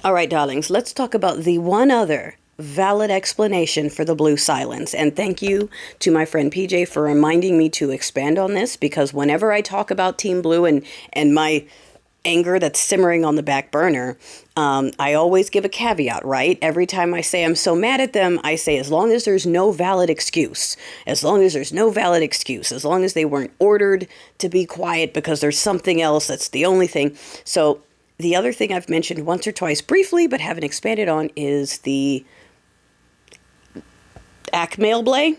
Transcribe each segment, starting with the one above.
All right, darlings, let's talk about the one other valid explanation for the blue silence. And thank you to my friend PJ for reminding me to expand on this, because whenever I talk about Team Blue and my anger that's simmering on the back burner, I always give a caveat, right? Every time I say I'm so mad at them, I say as long as there's no valid excuse, as long as there's no valid excuse, as long as they weren't ordered to be quiet because there's something else, that's the only thing. So the other thing I've mentioned once or twice briefly but haven't expanded on is the Akmail Blay.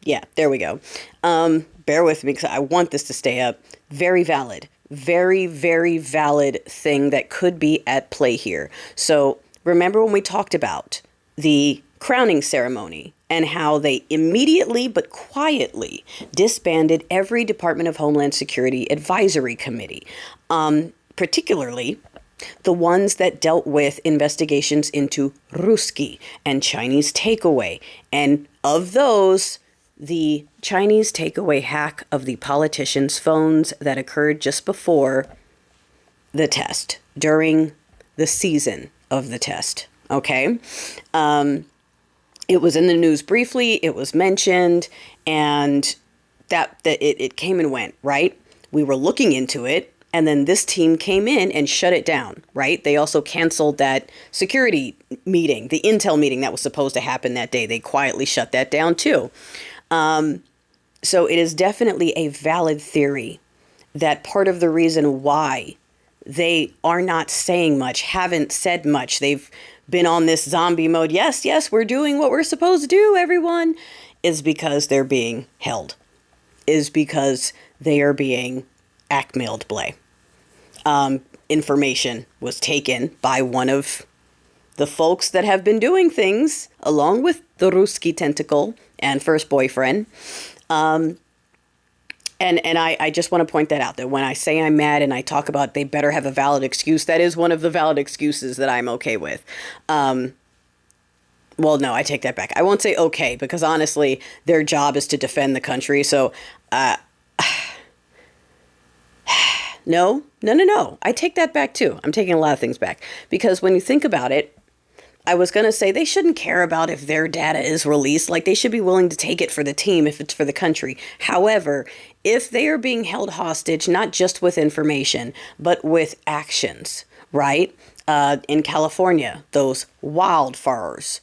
Yeah, there we go. Bear with me because I want this to stay up. Very valid. Very, very valid thing that could be at play here. So remember when we talked about the crowning ceremony and how they immediately but quietly disbanded every Department of Homeland Security advisory committee, particularly the ones that dealt with investigations into Ruski and Chinese takeaway. And of those, the Chinese takeaway hack of the politicians' phones that occurred just before the test, during the season of the test. Okay? It was in the news briefly, it was mentioned, and that it came and went, right? We were looking into it, and then this team came in and shut it down, right? They also canceled that security meeting, the intel meeting that was supposed to happen that day. They quietly shut that down too. So it is definitely a valid theory that part of the reason why they are not saying much, haven't said much, they've been on this zombie mode, yes, we're doing what we're supposed to do, everyone, is because they're being held, is because they are being Akmailed Blay. Information was taken by one of the folks that have been doing things along with the Ruski tentacle and first boyfriend. And I just want to point that out, that when I say I'm mad and I talk about they better have a valid excuse, that is one of the valid excuses that I'm okay with. Well, no, I take that back. I won't say okay, because honestly, their job is to defend the country. So, No. I take that back too. I'm taking a lot of things back, because when you think about it, I was going to say they shouldn't care about if their data is released. Like, they should be willing to take it for the team if it's for the country. However, if they are being held hostage, not just with information, but with actions, right? In California, those wildfires.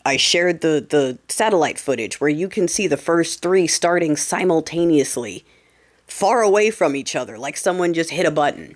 I shared the satellite footage where you can see the first three starting simultaneously, far away from each other, like someone just hit a button,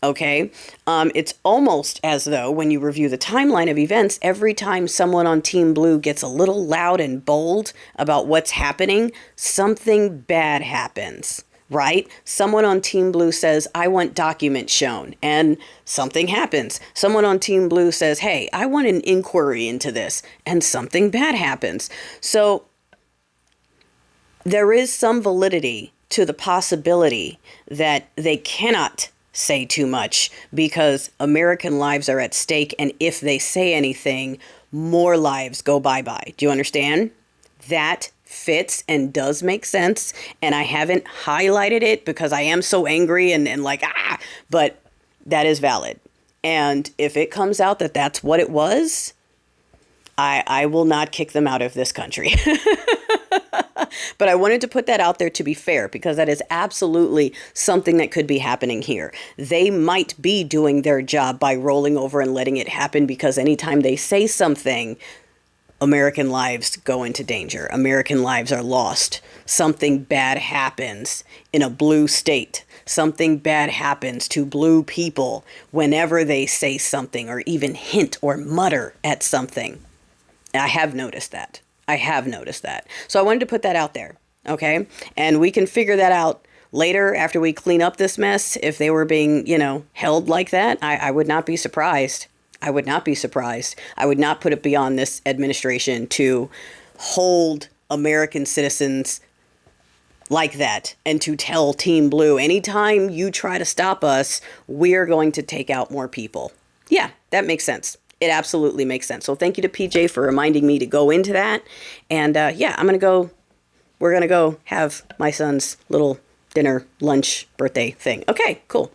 okay? It's almost as though when you review the timeline of events, every time someone on Team Blue gets a little loud and bold about what's happening, something bad happens, right? Someone on Team Blue says, I want documents shown, and something happens. Someone on Team Blue says, hey, I want an inquiry into this, and something bad happens. So there is some validity to the possibility that they cannot say too much because American lives are at stake, and if they say anything, more lives go bye-bye. Do you understand? That fits and does make sense, and I haven't highlighted it because I am so angry and like, but that is valid. And if it comes out that that's what it was, I will not kick them out of this country. But I wanted to put that out there to be fair, because that is absolutely something that could be happening here. They might be doing their job by rolling over and letting it happen, because anytime they say something, American lives go into danger. American lives are lost. Something bad happens in a blue state. Something bad happens to blue people whenever they say something or even hint or mutter at something. I have noticed that. So I wanted to put that out there, okay? And we can figure that out later after we clean up this mess. If they were being, held like that, I would not be surprised. I would not put it beyond this administration to hold American citizens like that and to tell Team Blue, anytime you try to stop us, we're going to take out more people. Yeah, that makes sense. It absolutely makes sense. So thank you to PJ for reminding me to go into that. And we're going to go have my son's little dinner, lunch, birthday thing. Okay, cool.